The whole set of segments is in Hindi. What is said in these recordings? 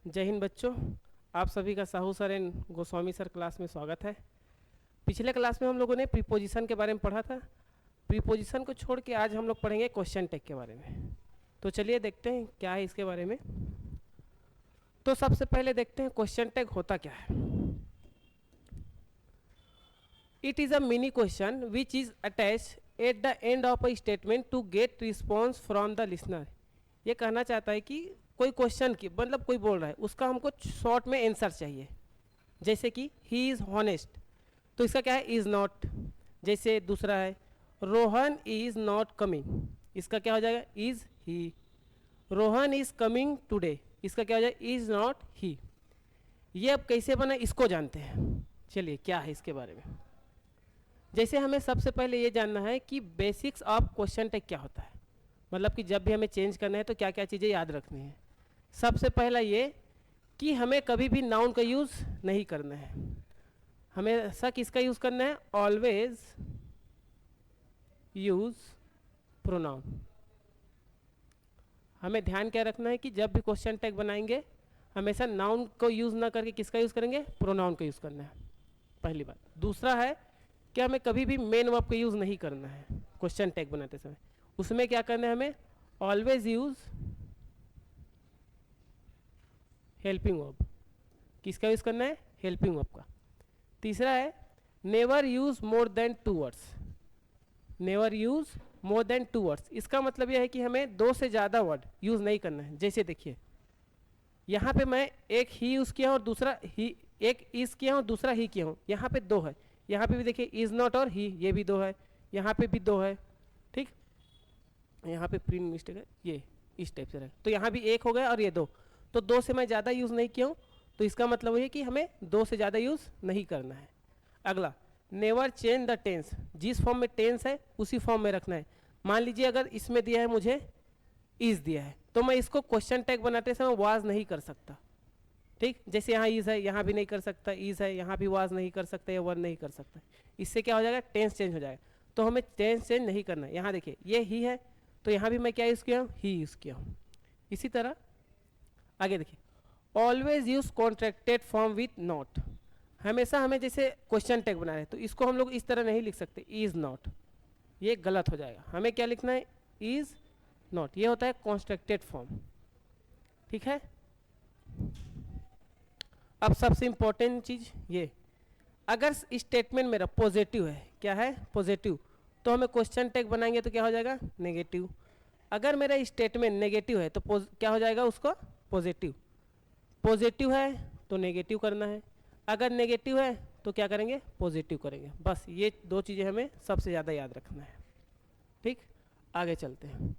जय हिंद बच्चों। आप सभी का Sahu sir and Goswami sir class में स्वागत है। पिछले क्लास में हम लोगों ने प्रीपोजिशन के बारे में पढ़ा था। प्रीपोजिशन को छोड़ के आज हम लोग पढ़ेंगे क्वेश्चन टैग के बारे में। तो चलिए देखते हैं क्या है इसके बारे में। तो सबसे पहले देखते हैं क्वेश्चन टैग होता क्या है। It is a mini question which is attach at the end of a statement to get response from the listener. ये कहना चाहता है कि कोई क्वेश्चन की मतलब कोई बोल रहा है, उसका हमको शॉर्ट में आंसर चाहिए। जैसे कि ही इज़ हॉनेस्ट, तो इसका क्या है, इज़ नॉट। जैसे दूसरा है रोहन इज़ नॉट कमिंग, इसका क्या हो जाएगा, is he. Rohan is coming today, इसका क्या हो जाएगा, इज़ नॉट ही। ये अब कैसे बना इसको जानते हैं। चलिए क्या है इसके बारे में। जैसे हमें सबसे पहले ये जानना है कि बेसिक्स ऑफ क्वेश्चन टैग क्या होता है, मतलब कि जब भी हमें चेंज करना है तो क्या क्या चीज़ें याद रखनी है। सबसे पहला ये कि हमें कभी भी नाउन का यूज़ नहीं करना है, हमेशा किसका यूज़ करना है, ऑलवेज यूज़ प्रोनाउन। हमें ध्यान क्या रखना है कि जब भी क्वेश्चन टैग बनाएंगे हमेशा नाउन को यूज़ ना करके किसका यूज़ करेंगे, प्रोनाउन का यूज़ करना है, पहली बात। दूसरा है कि हमें कभी भी मेन वर्ब का यूज़ नहीं करना है क्वेश्चन टैग बनाते समय। उसमें क्या करना है, हमें ऑलवेज यूज़ हेल्पिंग वर्ब। किसका यूज़ करना है, हेल्पिंग वर्ब का। तीसरा है never use more than 2 words. Never use more than 2 words, इसका मतलब यह है कि हमें 2 से ज़्यादा वर्ड यूज़ नहीं करना है। जैसे देखिए यहाँ पे मैं एक ही यूज़ किया हूँ और दूसरा ही, एक इज़ किया हूँ दूसरा ही किया हूँ, यहाँ पे 2 है। यहाँ पे भी देखिए इज़ नॉट और ही, ये भी 2 है, यहाँ पे भी 2 है। ठीक, यहाँ पे प्रिंट मिस्टेक है, ये इस टाइप से रहे, तो यहाँ भी 1 हो गया और ये 2, तो 2 से मैं ज़्यादा यूज़ नहीं किया हूँ, तो इसका मतलब ये कि हमें 2 से ज़्यादा यूज़ नहीं करना है। अगला नेवर चेंज द टेंस, जिस फॉर्म में टेंस है उसी फॉर्म में रखना है। मान लीजिए अगर इसमें दिया है मुझे इज़ दिया है, तो मैं इसको क्वेश्चन टैग बनाते समय वाज नहीं कर सकता। ठीक, जैसे यहाँ इज़ है यहाँ भी नहीं कर सकता, इज़ है यहाँ भी वाज नहीं कर सकता, या वर नहीं कर सकता। इससे क्या हो जाएगा, टेंस चेंज हो जाएगा। तो हमें टेंस चेंज नहीं करना है। यहाँ देखिए ये ही है, तो यहाँ भी मैं क्या यूज़ किया हूँ, ही यूज़ किया हूँ। इसी तरह आगे देखिए always use contracted form with not. हमेशा हमें जैसे क्वेश्चन टैग बनाना है तो इसको हम लोग इस तरह नहीं लिख सकते, इज़ नॉट, ये गलत हो जाएगा। हमें क्या लिखना है, इज़ नॉट, ये होता है कॉन्स्ट्रक्टेड फॉर्म। ठीक है। अब सबसे इंपॉर्टेंट चीज़ ये, अगर स्टेटमेंट मेरा पॉजिटिव है, क्या है, पॉजिटिव, तो हमें क्वेश्चन टैग बनाएंगे तो क्या हो जाएगा, नेगेटिव। अगर मेरा स्टेटमेंट नेगेटिव है तो क्या हो जाएगा उसको, पॉजिटिव। पॉजिटिव है तो नेगेटिव करना है, अगर नेगेटिव है तो क्या करेंगे, पॉजिटिव करेंगे। बस ये 2 चीज़ें हमें सबसे ज़्यादा याद रखना है। ठीक, आगे चलते हैं।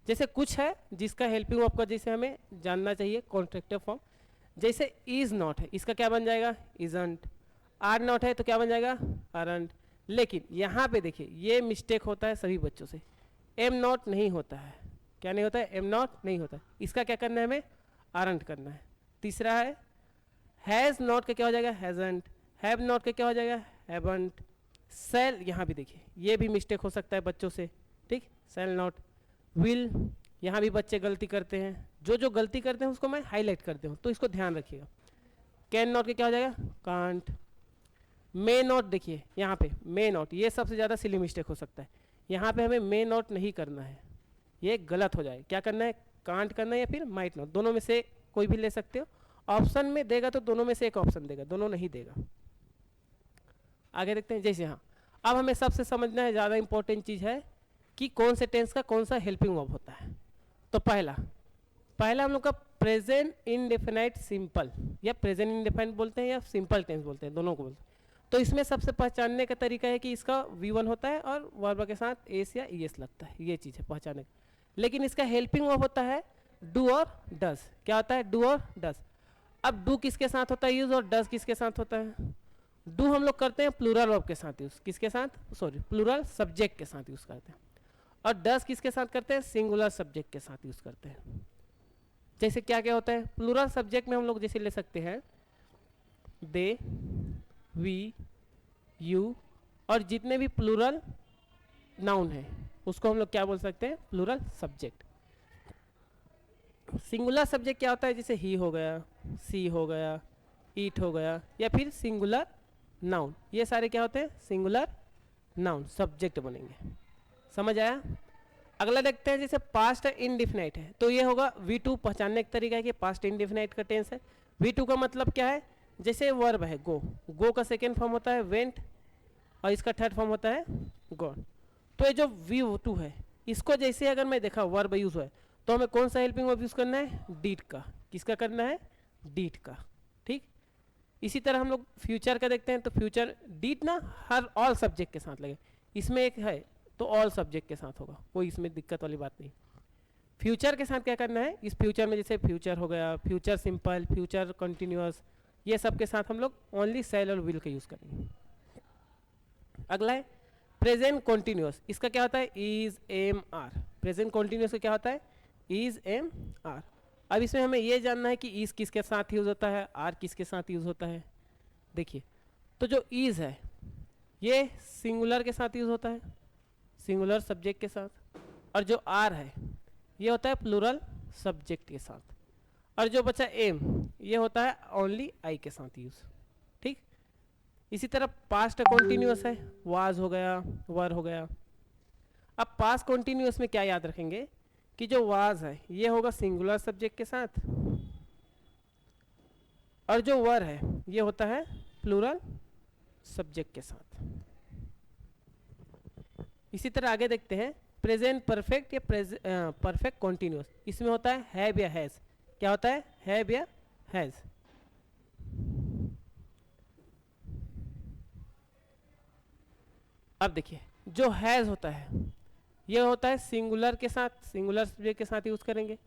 जैसे कुछ है जिसका हेल्पिंग वर्ब का जैसे हमें जानना चाहिए कॉन्ट्रैक्टिव फॉर्म। जैसे इज़ नॉट है, इसका क्या बन जाएगा, इजंट। आर नॉट है तो क्या बन जाएगा, आरंट। लेकिन यहाँ पे देखिए ये मिस्टेक होता है सभी बच्चों से, एम नॉट नहीं होता है। क्या नहीं होता है, एम नॉट नहीं होता है। इसका क्या करना है, हमें आरंट करना है। तीसरा है हैज़ नॉट का क्या हो जाएगा, हैजंट। हैव नॉट का क्या हो जाएगा, हैवंट। सेल, यहाँ भी देखिए ये भी मिस्टेक हो सकता है बच्चों से। ठीक, सेल नॉट। विल, यहाँ भी बच्चे गलती करते हैं, जो जो गलती करते हैं उसको मैं हाईलाइट करती हूँ, तो इसको ध्यान रखिएगा। कैन नॉट के क्या हो जाएगा, कांट। मे नॉट, देखिए यहाँ पे मे नॉट, ये सबसे ज़्यादा सिली मिस्टेक हो सकता है। यहाँ पे हमें मे नॉट नहीं करना है, ये गलत हो जाए। क्या करना है, कांट करना है या फिर माइट नॉट, दोनों में से कोई भी ले सकते हो। ऑप्शन में देगा तो दोनों में से एक ऑप्शन देगा, दोनों नहीं देगा। आगे देखते हैं। जैसे हाँ, अब हमें सबसे समझना है, ज़्यादा इंपॉर्टेंट चीज़ है कि कौन से टेंस का कौन सा हेल्पिंग वर्ब होता है। तो पहला हम लोग का प्रेजेंट इंडेफिनाइट सिंपल, या प्रेजेंट इंडेफिनाइट बोलते हैं या सिंपल टेंस बोलते हैं, दोनों को बोलते हैं। तो इसमें सबसे पहचानने का तरीका है कि इसका V1 होता है और वर्ब के साथ एस या ईएस लगता है, ये चीज़ है पहचानने का। लेकिन इसका हेल्पिंग वर्ब होता है डू और डस। क्या होता है, डू और डस। अब डू किसके साथ होता है यूज और डस किसके साथ होता है। डू हम लोग करते हैं प्लूरल वर्ब के साथ यूज, किसके साथ, सॉरी प्लूरल सब्जेक्ट के साथ यूज करते हैं। और डस किसके साथ करते हैं, सिंगुलर सब्जेक्ट के साथ यूज करते हैं। जैसे क्या क्या होता है प्लूरल सब्जेक्ट में, हम लोग जैसे ले सकते हैं दे, वी, यू, और जितने भी प्लूरल नाउन है उसको हम लोग क्या बोल सकते हैं, प्लूरल सब्जेक्ट। सिंगुलर सब्जेक्ट क्या होता है, जैसे ही हो गया, सी हो गया, ईट हो गया, या फिर सिंगुलर नाउन, ये सारे क्या होते हैं, सिंगुलर नाउन सब्जेक्ट बनेंगे। समझ आया? अगला देखते हैं, जैसे पास्ट इंडिफिनाइट है तो ये होगा V2, पहचानने का तरीका है कि पास्ट इंडिफिनाइट का टेंस है। V2 का मतलब क्या है, जैसे वर्ब है गो, गो का सेकेंड फॉर्म होता है वेंट और इसका थर्ड फॉर्म होता है गॉन। तो ये जो V2 है इसको जैसे अगर मैं देखा वर्ब यूज हुआ है तो हमें कौन सा हेल्पिंग वर्ब यूज करना है, डीड का। किसका करना है, डीड का। ठीक, इसी तरह हम लोग फ्यूचर का देखते हैं तो फ्यूचर डीड ना हर ऑल सब्जेक्ट के साथ लगे, इसमें एक है तो ऑल सब्जेक्ट के साथ होगा, कोई इसमें दिक्कत वाली बात नहीं। फ्यूचर के साथ क्या करना है, इस फ्यूचर में जैसे फ्यूचर हो गया, फ्यूचर सिंपल, फ्यूचर कंटिन्यूअस, ये सब के साथ हम लोग ओनली शैल और विल का यूज करेंगे। अगला है प्रेजेंट कॉन्टिन्यूअस, इसका क्या होता है, is am are. Present continuous का क्या होता है, इज एम आर। अब इसमें हमें ये जानना है कि इज किसके साथ यूज होता है, आर किसके साथ यूज होता है। देखिए, तो जो इज है ये सिंगुलर के साथ यूज होता है, सिंगुलर सब्जेक्ट के साथ, और जो आर है ये होता है प्लूरल सब्जेक्ट के साथ, और जो बचा एम ये होता है ओनली आई के साथ यूज। ठीक, इसी तरह पास्ट कॉन्टिन्यूअस है, वाज हो गया, वर हो गया। अब पास्ट कॉन्टिन्यूअस में क्या याद रखेंगे कि जो वाज है ये होगा सिंगुलर सब्जेक्ट के साथ, और जो वर है ये होता है प्लूरल सब्जेक्ट के साथ। इसी तरह आगे देखते हैं प्रेजेंट परफेक्ट या परफेक्ट कॉन्टिन्यूअस, इसमें होता है हैव या हैज। क्या होता है, हैव या हैज। अब देखिए, जो हैज होता है ये होता है सिंगुलर के साथ, सिंगुलर सब्जेक्ट के साथ यूज करेंगे,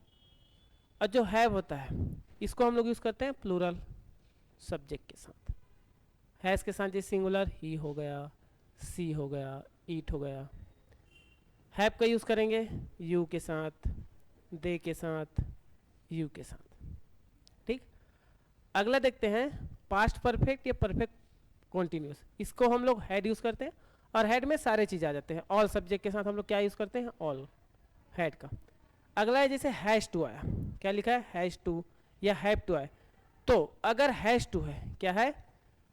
और जो हैव होता है इसको हम लोग यूज करते हैं प्लूरल सब्जेक्ट के साथ। हैज के साथ जैसे सिंगुलर ही हो गया, सी हो गया, ईट हो गया। हैव का यूज करेंगे यू के साथ, दे के साथ, यू के साथ। ठीक, अगला देखते हैं पास्ट परफेक्ट या परफेक्ट कॉन्टिन्यूअस, इसको हम लोग हैड यूज करते हैं, और हेड में सारे चीज आ जाते हैं। ऑल सब्जेक्ट के साथ हम लोग क्या यूज करते हैं, ऑल, हेड का। अगला है जैसे हैज टू आया, क्या लिखा है, हैज टू या हैव टू आया, तो अगर हैज टू है, क्या है,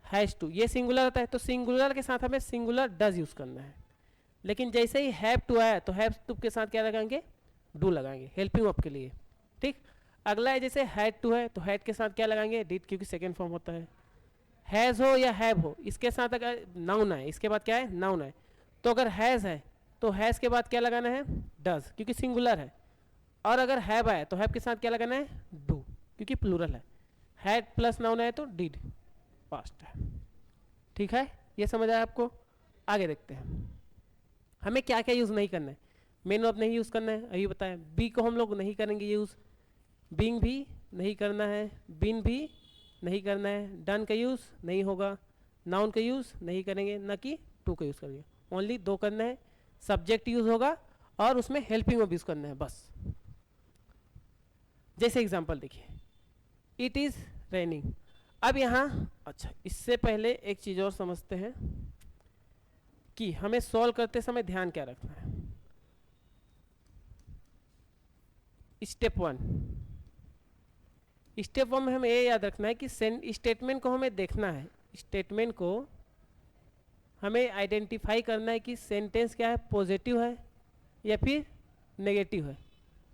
हैज टू, ये सिंगुलर होता है तो सिंगुलर के साथ हमें सिंगुलर डज यूज करना है। लेकिन जैसे ही हैव टू आया तो हैव टू के साथ क्या लगाएंगे, डू लगाएंगे हेल्पिंग वर्ब के लिए। ठीक, अगला है जैसे हैड टू है तो हैड के साथ क्या लगाएंगे, डिड, क्योंकि सेकेंड फॉर्म होता है। हैज़ हो या हैव हो, इसके साथ अगर नाउन है, इसके बाद क्या है, नाउन है, तो अगर हैज़ है तो हैज़ के बाद क्या लगाना है, डज, क्योंकि सिंगुलर है। और अगर हैव आए तो हैव के साथ क्या लगाना है, डू, क्योंकि प्लूरल है। हैड प्लस नाउन है तो डिड, पास्ट है। ठीक है, ये समझ आया आपको? आगे देखते हैं हमें क्या क्या यूज़ नहीं करना है। मेन वर्ब नहीं यूज़ करना है, अभी बताया। बी को हम लोग नहीं करेंगे यूज़, बीइंग भी नहीं करना है, बीन भी नहीं करना है, डन का यूज़ नहीं होगा, नाउन का यूज़ नहीं करेंगे, ना कि टू का यूज़ करेंगे। ओनली दो करना है, सब्जेक्ट यूज़ होगा और उसमें हेल्पिंग वर्ब यूज़ करना है बस। जैसे एग्जांपल देखिए, इट इज़ रेनिंग। अब यहाँ अच्छा, इससे पहले एक चीज़ और समझते हैं कि हमें सॉल्व करते समय ध्यान क्या रखना है। स्टेप वन, स्टेप वन में हमें ये याद रखना है कि स्टेटमेंट को हमें देखना है, स्टेटमेंट को हमें आइडेंटिफाई करना है कि सेंटेंस क्या है, पॉजिटिव है या फिर नेगेटिव है,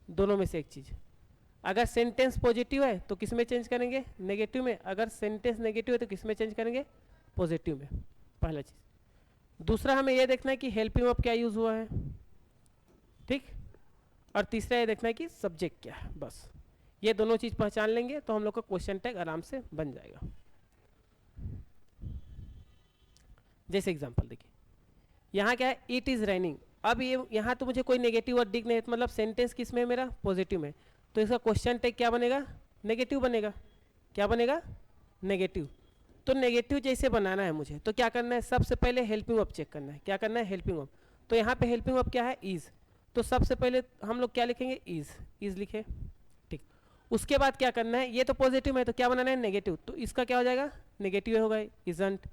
दोनों में से एक चीज़। अगर सेंटेंस पॉजिटिव है तो किस में चेंज करेंगे, नेगेटिव में। अगर सेंटेंस नेगेटिव है तो किस में चेंज करेंगे, पॉजिटिव में, पहला चीज़। दूसरा हमें यह देखना है कि हेल्पिंग वर्ब क्या यूज़ हुआ है, ठीक। और तीसरा ये देखना है कि सब्जेक्ट क्या है, बस। ये दोनों चीज़ पहचान लेंगे तो हम लोग का क्वेश्चन टैग आराम से बन जाएगा। जैसे एग्जांपल देखिए, यहाँ क्या है, इट इज़ रेनिंग। अब ये यहाँ तो मुझे कोई नेगेटिव वर्ड दिख नहीं, मतलब सेंटेंस किस में है मेरा, पॉजिटिव में, तो इसका क्वेश्चन टैग क्या बनेगा, नेगेटिव बनेगा। क्या बनेगा, नेगेटिव। तो नेगेटिव जैसे बनाना है मुझे, तो क्या करना है, सबसे पहले हेल्पिंग वर्ब चेक करना है। क्या करना है, हेल्पिंग वर्ब। तो यहाँ पे हेल्पिंग वर्ब क्या है, इज़। तो सबसे पहले हम लोग क्या लिखेंगे, इज़ लिखे, ठीक। उसके बाद क्या करना है, ये तो पॉजिटिव है तो क्या बनाना है, नेगेटिव, तो इसका क्या हो जाएगा, नेगेटिव होगा, इजंट।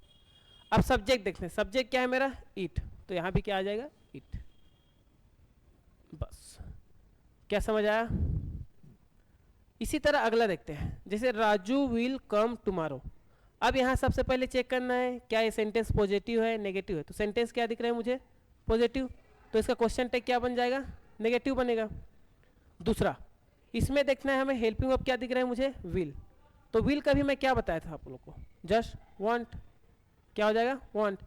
अब सब्जेक्ट देखते हैं, सब्जेक्ट क्या है मेरा, इट, तो यहाँ भी क्या आ जाएगा, इट। बस, क्या समझ आया? इसी तरह अगला देखते हैं, जैसे राजू विल कम टुमारो। अब यहाँ सबसे पहले चेक करना है क्या ये सेंटेंस पॉजिटिव है नेगेटिव है। तो सेंटेंस क्या दिख रहा है मुझे, पॉजिटिव, तो इसका क्वेश्चन टैग क्या बन जाएगा, नेगेटिव बनेगा। दूसरा इसमें देखना है हमें हेल्पिंग वर्ब क्या दिख रहा है मुझे, विल। तो विल का भी मैं क्या बताया था आप लोग को, जस्ट वांट, क्या हो जाएगा वांट।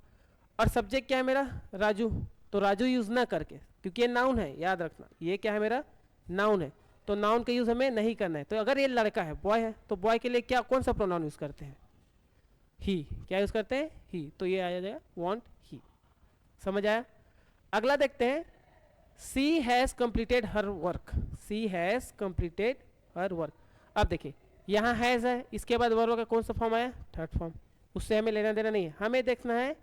और सब्जेक्ट क्या है मेरा, राजू, तो राजू यूज ना करके, क्योंकि ये नाउन है, याद रखना ये क्या है मेरा, नाउन है, तो नाउन का यूज हमें नहीं करना है। तो अगर ये लड़का है, बॉय है, तो बॉय के लिए क्या कौन सा प्रोनाउन यूज करते हैं, ही, क्या यूज करते हैं, ही, तो ये आ जाएगा वांट ही। समझ आया। अगला देखते हैं, she has completed her work, she has completed her work. अब देखिए यहाँ हैज है, इसके बाद वर्ब का कौन सा फॉर्म आया, थर्ड फॉर्म, उससे हमें लेना देना नहीं है, हमें देखना है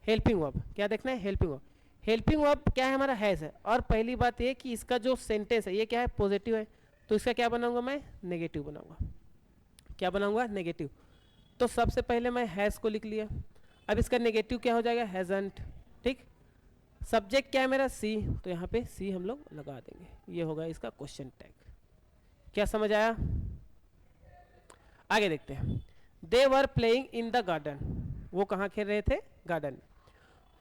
हेल्पिंग वर्ब। क्या देखना है, हेल्पिंग वर्ब। हेल्पिंग वर्ब क्या है हमारा, हैज है। और पहली बात ये कि इसका जो सेंटेंस है ये क्या है, पॉजिटिव है, तो इसका क्या बनाऊंगा मैं, नेगेटिव बनाऊंगा। क्या बनाऊंगा, नेगेटिव। तो सबसे पहले मैं हैज को लिख लिया। अब इसका नेगेटिव क्या हो जाएगा, हैजंट। ठीक, सब्जेक्ट क्या है मेरा, सी, तो यहाँ पे सी हम लोग लगा देंगे, ये होगा इसका क्वेश्चन टैग। क्या समझ आया। आगे देखते हैं, they were playing in the garden, वो कहाँ खेल रहे थे, गार्डन।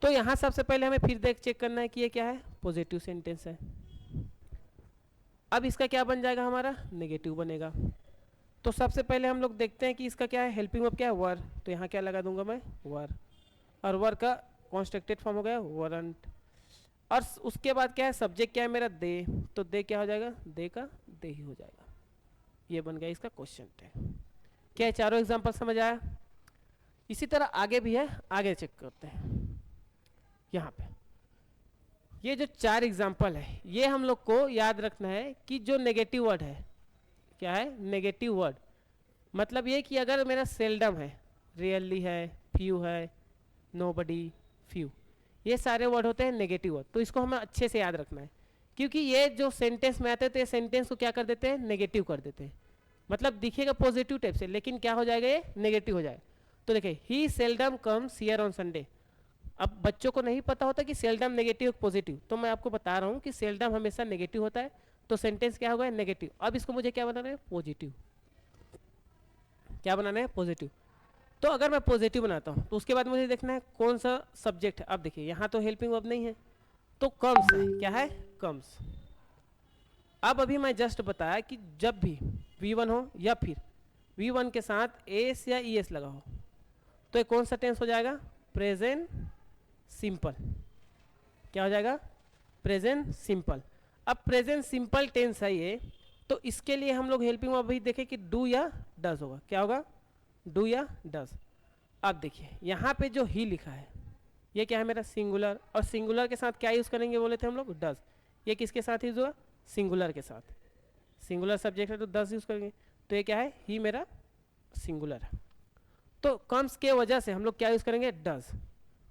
तो यहाँ सबसे पहले हमें फिर देख चेक करना है कि ये क्या है, पॉजिटिव सेंटेंस है। अब इसका क्या बन जाएगा हमारा, नेगेटिव बनेगा। तो सबसे पहले हम लोग देखते हैं कि इसका क्या है, हेल्पिंग वर्ब क्या है, वर, तो यहाँ क्या लगा दूंगा मैं, वर, और वर का कॉन्स्ट्रक्टेड फॉर्म हो गया वरंट। और उसके बाद क्या है, सब्जेक्ट क्या है मेरा, दे, तो दे क्या हो जाएगा, दे का दे ही हो जाएगा। ये बन गया इसका क्वेश्चन टैग। क्या है, चारों एग्जांपल समझ आया। इसी तरह आगे भी है, आगे चेक करते हैं। यहाँ पे ये जो 4 एग्जांपल है, ये हम लोग को याद रखना है कि जो नेगेटिव वर्ड है, क्या है, नेगेटिव वर्ड, मतलब ये कि अगर मेरा सेल्डम है, रियली है, फ्यू है, नोबडी, फ्यू, ये सारे वर्ड होते हैं नेगेटिव वर्ड। तो इसको हमें अच्छे से याद रखना है, क्योंकि ये जो सेंटेंस में आते हैं तो ये सेंटेंस को क्या कर देते हैं, नेगेटिव कर देते हैं। मतलब दिखेगा पॉजिटिव टाइप से, लेकिन क्या हो जाएगा, ये नेगेटिव हो जाएगा। तो देखिए, he seldom comes here on Sunday. अब बच्चों को नहीं पता होता कि सेल्डम नेगेटिव पॉजिटिव, तो मैं आपको बता रहा हूँ कि सेल्डम हमेशा नेगेटिव होता है, तो सेंटेंस क्या होगा, नेगेटिव। अब इसको मुझे क्या बनाना है, पॉजिटिव। क्या बनाना है, पॉजिटिव। तो अगर मैं पॉजिटिव बनाता हूँ तो उसके बाद मुझे देखना है कौन सा सब्जेक्ट है। अब देखिए यहाँ तो हेल्पिंग वर्ब नहीं है, तो कम्स है, क्या है, कम्स। अब अभी मैं जस्ट बताया कि जब भी V1 हो या फिर V1 के साथ एस या ES लगा हो, तो ये कौन सा टेंस हो जाएगा, प्रेजेंट सिंपल। क्या हो जाएगा, प्रेजेंट सिंपल। अब प्रेजेंट सिंपल टेंस है ये, तो इसके लिए हम लोग हेल्पिंग वर्ब भी देखें कि डू या डज होगा। क्या होगा, डू या डज। अब देखिए यहाँ पे जो ही लिखा है ये क्या है मेरा, सिंगुलर, और सिंगुलर के साथ क्या यूज करेंगे बोले थे हम लोग, डज। ये किसके साथ यूज हुआ, सिंगुलर के साथ, सिंगुलर सब्जेक्ट है तो डज यूज करेंगे। तो ये क्या है, ही मेरा सिंगुलर है, तो कम्स के वजह से हम लोग क्या यूज करेंगे, डज।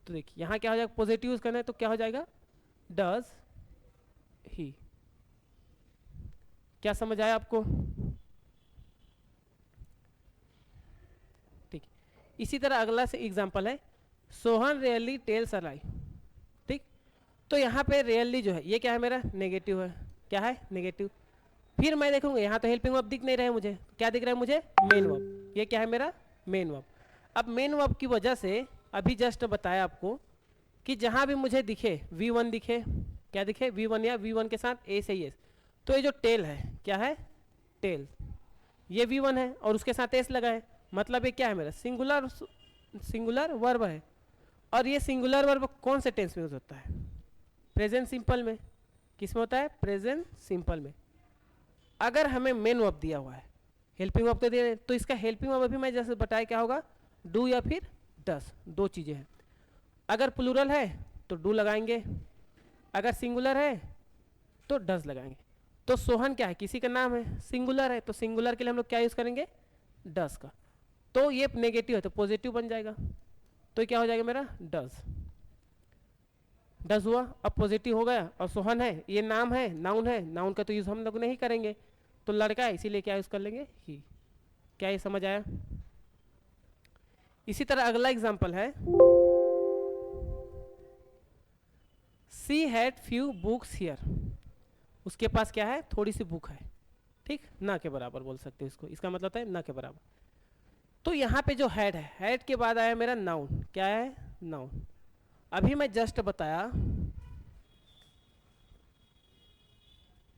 तो देखिए यहाँ क्या हो जाएगा, पॉजिटिव यूज करना है तो क्या हो जाएगा, डज ही। क्या समझ आया आपको, ठीक। इसी तरह अगला से एग्जांपल है, सोहन रियली टेल्स अ लाई। ठीक, तो यहाँ पे रियली जो है ये क्या है मेरा, नेगेटिव है। क्या है, नेगेटिव। फिर मैं देखूंगा यहाँ तो हेल्पिंग वर्ब दिख नहीं रहा है मुझे, क्या दिख रहा है मुझे, मेन वर्ब। ये क्या है मेरा, मेन वर्ब। अब मेन वर्ब की वजह से अभी जस्ट बताया आपको कि जहाँ भी मुझे दिखे V1 दिखे, क्या दिखे, V1 या V1 के साथ ए से एस, तो ये जो टेल है, क्या है, टेल, ये V1 है और उसके साथ एस लगा है, मतलब ये क्या है मेरा, सिंगुलर, सिंगुलर वर्ब है। और ये सिंगुलर वर्ब कौन से टेंस में यूज होता है, प्रेजेंट सिंपल में। किस में होता है, प्रेजेंट सिंपल में। अगर हमें मेन वर्ब दिया हुआ है, हेल्पिंग वर्ब तो दिया, तो इसका हेल्पिंग वर्ब अभी मैं जैसे बताया क्या होगा, डू या फिर डस, दो चीजें हैं। अगर प्लूरल है तो डू लगाएंगे, अगर सिंगुलर है तो डस लगाएंगे। तो सोहन क्या है, किसी का नाम है, सिंगुलर है, तो सिंगुलर के लिए हम लोग क्या यूज करेंगे, डस का। तो ये नेगेटिव है तो पॉजिटिव बन जाएगा, तो क्या हो जाएगा मेरा, डस। डस हुआ, अब पॉजिटिव हो गया, और सोहन है ये नाम है, नाउन है, नाउन का तो यूज हम लोग नहीं करेंगे, तो लड़का है इसीलिए क्या यूज कर लेंगे, ही। क्या ये समझ आया। इसी तरह अगला एग्जांपल है, she had few books here. उसके पास क्या है, थोड़ी सी बुक है। ठीक, ना के बराबर बोल सकते हो इसको, इसका मतलब होता है ना के बराबर। तो यहाँ पे जो हेड है, हेड के बाद आया मेरा नाउन, क्या है नाउन। अभी मैं जस्ट बताया,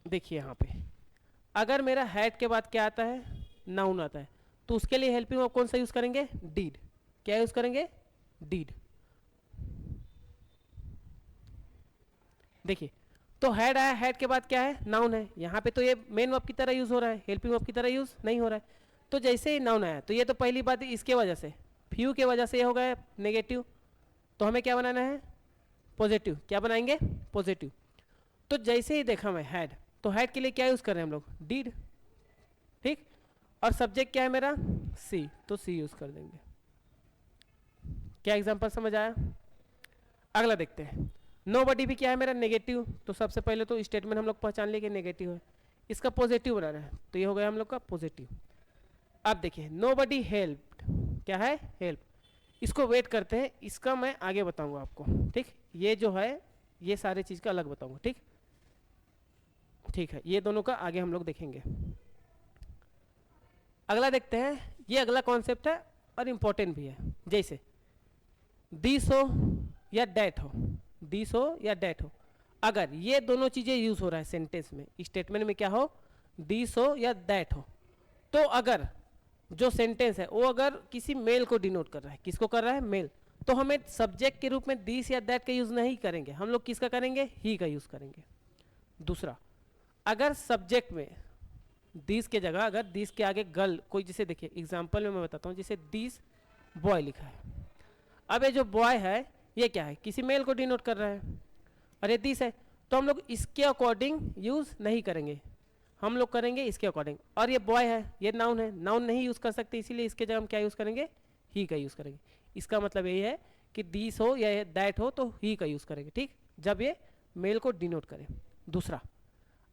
देखिए यहाँ पे अगर मेरा हेड के बाद क्या आता है, नाउन आता है, तो उसके लिए हेल्पिंग वर्ब कौन सा यूज करेंगे, डीड। क्या यूज करेंगे, डीड। देखिए तो हेड आया, हेड के बाद क्या है, नाउन है। यहाँ पे तो ये मेन वर्ब की तरह यूज हो रहा है, हेल्पिंग वर्ब की तरह यूज नहीं हो रहा है। तो जैसे ही नाउन आया, तो ये तो पहली बात इसके वजह से, फ्यू के वजह से ये हो गया नेगेटिव, तो हमें क्या बनाना है, पॉजिटिव। क्या बनाएंगे, पॉजिटिव। तो जैसे ही देखा मैं हेड, तो हेड के लिए क्या यूज कर रहे हैं हम लोग, डीड। ठीक, और सब्जेक्ट क्या है मेरा, सी, तो सी यूज कर देंगे। क्या एग्जांपल समझ आया। अगला देखते हैं, नोबडी भी क्या है मेरा, नेगेटिव। तो सबसे पहले तो स्टेटमेंट हम लोग पहचान लिए कि नेगेटिव है, इसका पॉजिटिव बनाना है, तो ये हो गया हम लोग का पॉजिटिव। अब देखिए नोबडी हेल्प्ड, क्या है, हेल्प। इसको वेट करते हैं, इसका मैं आगे बताऊंगा आपको। ठीक, ये जो है ये सारे चीज का अलग बताऊंगा। ठीक, ठीक है, ये दोनों का आगे हम लोग देखेंगे। अगला देखते हैं, ये अगला कॉन्सेप्ट है और इंपॉर्टेंट भी है। जैसे दिस हो या डेट हो, दिस हो या डेट हो, अगर ये दोनों चीजें यूज हो रहा है सेंटेंस में, स्टेटमेंट में क्या हो, दिस हो या दैट हो, तो अगर जो सेंटेंस है वो अगर किसी मेल को डिनोट कर रहा है, किसको कर रहा है, मेल, तो हमें सब्जेक्ट के रूप में दिस या दैट का यूज नहीं करेंगे, हम लोग किसका करेंगे, ही का यूज करेंगे। दूसरा, अगर सब्जेक्ट में दिस के जगह अगर दिस के आगे गर्ल कोई, जैसे देखिए एग्जांपल में मैं बताता हूँ, जैसे दिस बॉय लिखा है। अब ये जो बॉय है ये क्या है, किसी मेल को डिनोट कर रहा है, और ये दिस है, तो हम लोग इसके अकॉर्डिंग यूज नहीं करेंगे, हम लोग करेंगे इसके अकॉर्डिंग। और ये बॉय है, ये नाउन है, नाउन नहीं यूज कर सकते, इसीलिए इसके जगह हम क्या यूज करेंगे, ही का यूज करेंगे। इसका मतलब यही है कि दिस हो या दैट हो तो ही का यूज करेंगे। ठीक, जब ये मेल को डिनोट करे। दूसरा,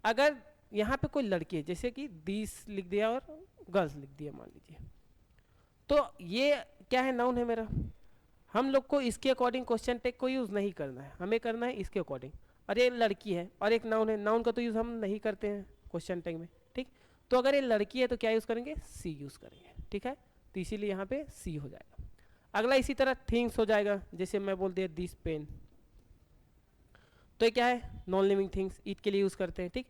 अगर यहाँ पे कोई लड़की है, जैसे कि दिस लिख दिया और गर्ल्स लिख दिया मान लीजिए, तो ये क्या है, नाउन है मेरा, हम लोग को इसके अकॉर्डिंग क्वेश्चन टैग को यूज नहीं करना है, हमें करना है इसके अकॉर्डिंग। और ये लड़की है और एक नाउन है, नाउन का तो यूज हम नहीं करते हैं क्वेश्चन टैग में। ठीक, तो अगर ये लड़की है तो क्या यूज करेंगे, सी यूज करेंगे। ठीक है, तो इसीलिए यहाँ पे सी हो जाएगा। अगला इसी तरह थिंग्स हो जाएगा, जैसे मैं बोल दिया दिस पेन, तो ये क्या है, नॉन लिविंग थिंग्स, ईट के लिए यूज करते हैं। ठीक,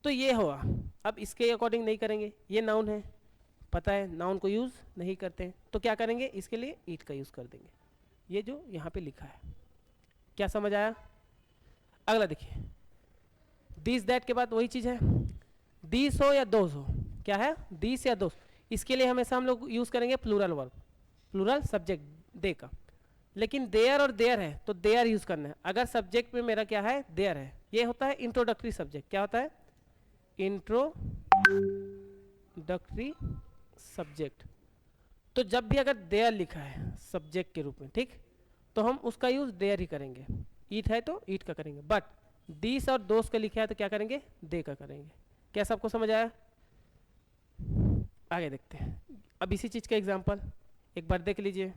तो ये हुआ। अब इसके अकॉर्डिंग नहीं करेंगे, ये नाउन है, पता है नाउन को यूज नहीं करते हैं, तो क्या करेंगे, इसके लिए ईट का यूज कर देंगे, ये जो यहाँ पे लिखा है। क्या समझ आया। अगला देखिए, दिस दैट के बाद वही चीज है, दिस हो या दोज हो, क्या है, दिस या दोज, इसके लिए हमेशा हम लोग यूज करेंगे plural verb, plural subject they का। लेकिन देयर और देयर है तो देयर यूज करना है। अगर सब्जेक्ट में मेरा क्या है, देयर है, ये होता है इंट्रोडक्टरी सब्जेक्ट। क्या होता है, इंट्रोडक्टरी सब्जेक्ट। तो जब भी अगर देयर लिखा है सब्जेक्ट के रूप में, ठीक, तो हम उसका यूज देयर ही करेंगे। ईट है तो ईट का करेंगे, बट दिस और दोस्त का लिखा है तो क्या करेंगे, दे का करेंगे। क्या सबको समझ आया। आगे देखते हैं, अब इसी चीज का एग्जांपल एक बार देख लीजिए।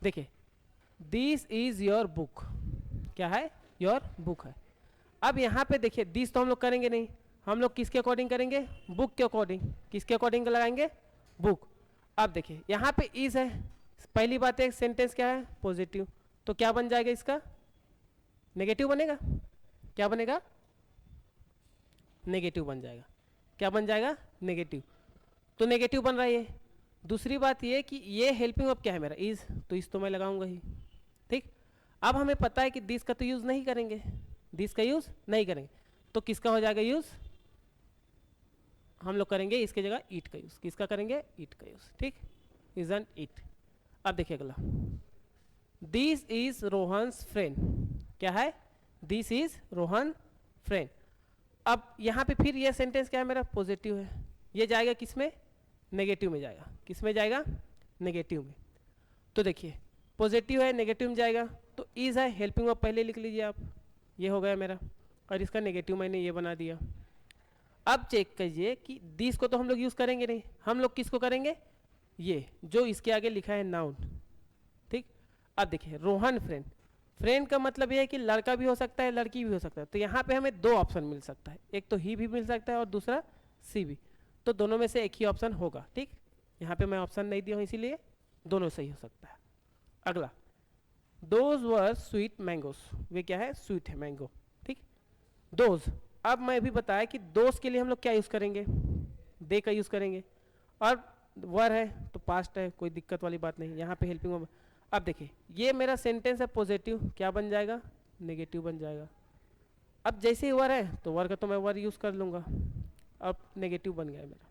देखिए, दिस इज योर बुक, क्या है, योर बुक है। अब यहाँ पे देखिए, दिस तो हम लोग करेंगे नहीं, हम लोग किसके अकॉर्डिंग करेंगे, बुक के अकॉर्डिंग। किसके अकॉर्डिंग लगाएंगे, बुक। अब देखिए यहाँ पे इज है, पहली बात है सेंटेंस क्या है, पॉजिटिव, तो क्या बन जाएगा इसका, नेगेटिव बनेगा। क्या बनेगा, नेगेटिव बन जाएगा। क्या बन जाएगा, नेगेटिव, तो नेगेटिव बन रहा है ये। दूसरी बात ये कि ये हेल्पिंग वर्ब क्या है मेरा, इज, तो इस तो मैं लगाऊंगा ही। ठीक, अब हमें पता है कि दिस का तो यूज नहीं करेंगे, दिस का यूज नहीं करेंगे, तो किसका हो जाएगा यूज, हम लोग करेंगे इसके जगह ईट का यूज। किसका करेंगे, ईट का यूज। ठीक, इजंट इट। अब देखिए अगला, दिस इज रोहन्स फ्रेंड, क्या है, दिस इज रोहन फ्रेंड। अब यहाँ पे फिर ये सेंटेंस क्या है मेरा, पॉजिटिव है, ये जाएगा किस में, नेगेटिव में जाएगा। किस में जाएगा, नेगेटिव में। तो देखिए पॉजिटिव है, नेगेटिव में जाएगा, तो इज है, हेल्पिंग वर्ब पहले लिख लीजिए आप, ये हो गया मेरा, और इसका नेगेटिव मैंने ये बना दिया। अब चेक कीजिए कि दिस को तो हम लोग यूज करेंगे नहीं, हम लोग किसको करेंगे, ये जो इसके आगे लिखा है नाउन। ठीक, अब देखिए रोहन फ्रेंड, फ्रेंड का मतलब ये है कि लड़का भी हो सकता है, लड़की भी हो सकता है, तो यहाँ पे हमें दो ऑप्शन मिल सकता है, एक तो ही भी मिल सकता है और दूसरा सी भी, तो दोनों में से एक ही ऑप्शन होगा। ठीक, यहाँ पे मैं ऑप्शन नहीं दिया हूँ इसीलिए दोनों सही हो सकता है। अगला, दोज वर स्वीट मैंगोस, वे क्या है, स्वीट है मैंगो। ठीक, दोज, अब मैं भी बताया कि दोज के लिए हम लोग क्या यूज़ करेंगे, दे का यूज़ करेंगे, और वर है तो पास्ट है, कोई दिक्कत वाली बात नहीं, यहाँ पे हेल्पिंग वर्ब। अब देखिए ये मेरा सेंटेंस है पॉजिटिव, क्या बन जाएगा, नेगेटिव बन जाएगा। अब जैसे ही वर है तो वर का तो मैं वर यूज़ कर लूँगा, अब नेगेटिव बन गया मेरा।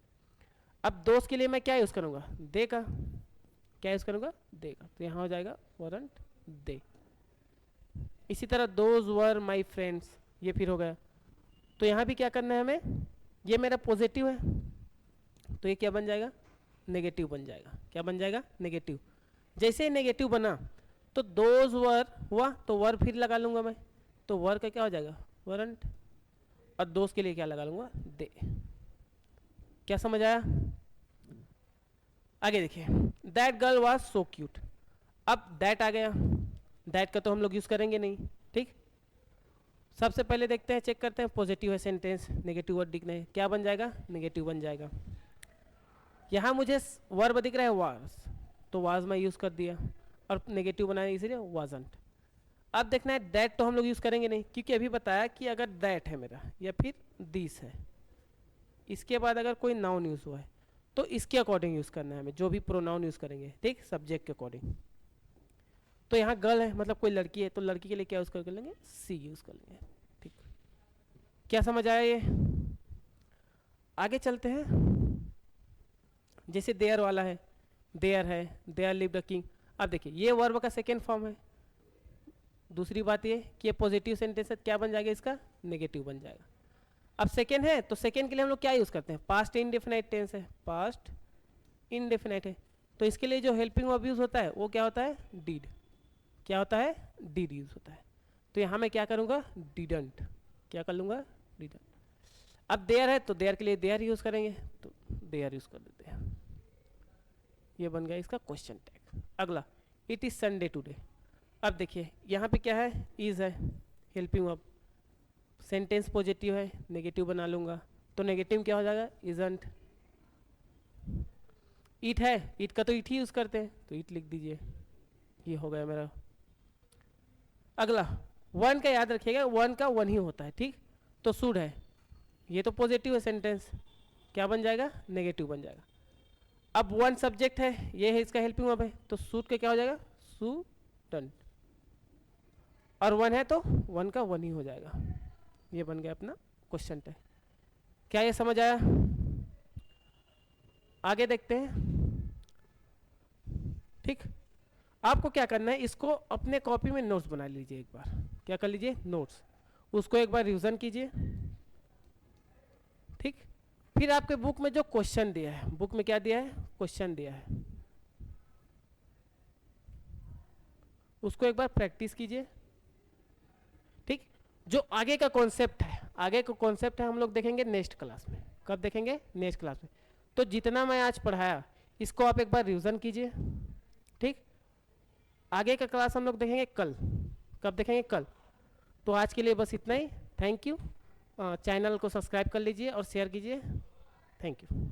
अब दोस्त के लिए मैं क्या यूज़ करूँगा, दे का, क्या यूज़ करूँगा, दे का, तो यहाँ हो जाएगा वरंट दे। इसी तरह दोज वर माई फ्रेंड्स, ये फिर हो गया। तो यहाँ भी क्या करना है हमें, ये मेरा पॉजिटिव है तो ये क्या बन जाएगा, नेगेटिव बन जाएगा। क्या बन जाएगा, नेगेटिव। जैसे ही नेगेटिव बना तो दोज वर हुआ तो वर फिर लगा लूँगा मैं, तो वर का क्या हो जाएगा, वरंट, और दोस्त के लिए क्या लगा लूँगा, दे। क्या समझ आया? आगे देखिए, that girl was so cute. अब दैट आ गया, दैट का तो हम लोग यूज़ करेंगे नहीं। ठीक, सबसे पहले देखते हैं, चेक करते हैं, पॉजिटिव है सेंटेंस, नेगेटिव वर्ड दिखना है, क्या बन जाएगा, नेगेटिव बन जाएगा। यहाँ मुझे वर्ब दिख रहा है वाज, तो वाज मैं यूज़ कर दिया और नेगेटिव बनाया इसीलिए वाजंट। अब देखना है दैट तो हम लोग यूज़ करेंगे नहीं, क्योंकि अभी बताया कि अगर दैट है मेरा या फिर दिस है, इसके बाद अगर कोई नाउन यूज़ हुआ है तो इसके अकॉर्डिंग यूज़ करना है हमें, जो भी प्रोनाउन यूज़ करेंगे। ठीक, सब्जेक्ट के अकॉर्डिंग। तो यहाँ गर्ल है मतलब कोई लड़की है, तो लड़की के लिए क्या यूज़ कर लेंगे, सी यूज़ कर लेंगे। ठीक, क्या समझ आया ये? आगे चलते हैं, जैसे देयर वाला है, देयर लिव द किंग। अब देखिए ये वर्ब का सेकेंड फॉर्म है। दूसरी बात ये कि ये पॉजिटिव सेंटेंस है, क्या बन जाएगा इसका, नेगेटिव बन जाएगा। अब सेकेंड है तो सेकेंड के लिए हम लोग क्या यूज़ करते हैं, पास्ट इंडेफिनाइट टेंस है, पास्ट इंडेफिनाइट है, तो इसके लिए जो हेल्पिंग वर्ब यूज़ होता है वो क्या होता है, डिड। क्या होता है, डिड यूज़ होता है। तो यहाँ मैं क्या करूँगा, डिडंट, क्या कर लूँगा, डिडंट। अब देयर है तो देयर के लिए देयर यूज़ करेंगे, तो देयर यूज़ कर देते हैं। ये बन गया इसका क्वेश्चन टैग। अगला, इट इज़ संडे टुडे। अब देखिए यहाँ पे क्या है, इज़ है, हेल्पिंग वर्ब, सेंटेंस पॉजिटिव है, नेगेटिव बना लूँगा, तो नेगेटिव क्या हो जाएगा, इजंट। इट है, इट का तो इट ही यूज़ करते हैं, तो इट लिख दीजिए, ये हो गया मेरा। अगला, वन का याद रखिएगा, वन का वन ही होता है। ठीक, तो शुड है, ये तो पॉजिटिव है सेंटेंस, क्या बन जाएगा, नेगेटिव बन जाएगा। अब वन सब्जेक्ट है, ये है इसका हेल्पिंग वर्ब है, तो शुड का क्या हो जाएगा, शुडंट, और वन है तो वन का वन ही हो जाएगा। ये बन गया अपना क्वेश्चन टैग। क्या ये समझ आया? आगे देखते हैं। ठीक, आपको क्या करना है, इसको अपने कॉपी में नोट्स बना लीजिए एक बार। क्या कर लीजिए, नोट्स, उसको एक बार रिवीजन कीजिए। ठीक, फिर आपके बुक में जो क्वेश्चन दिया है, बुक में क्या दिया है, क्वेश्चन दिया है, उसको एक बार प्रैक्टिस कीजिए। ठीक, जो आगे का कॉन्सेप्ट है, आगे का कॉन्सेप्ट है हम लोग देखेंगे नेक्स्ट क्लास में। कब देखेंगे, नेक्स्ट क्लास में। तो जितना मैं आज पढ़ाया इसको आप एक बार रिवीजन कीजिए। ठीक, आगे का क्लास हम लोग देखेंगे कल। कब देखेंगे, कल। तो आज के लिए बस इतना ही। Thank you. चैनल को सब्सक्राइब कर लीजिए और शेयर कीजिए। Thank you.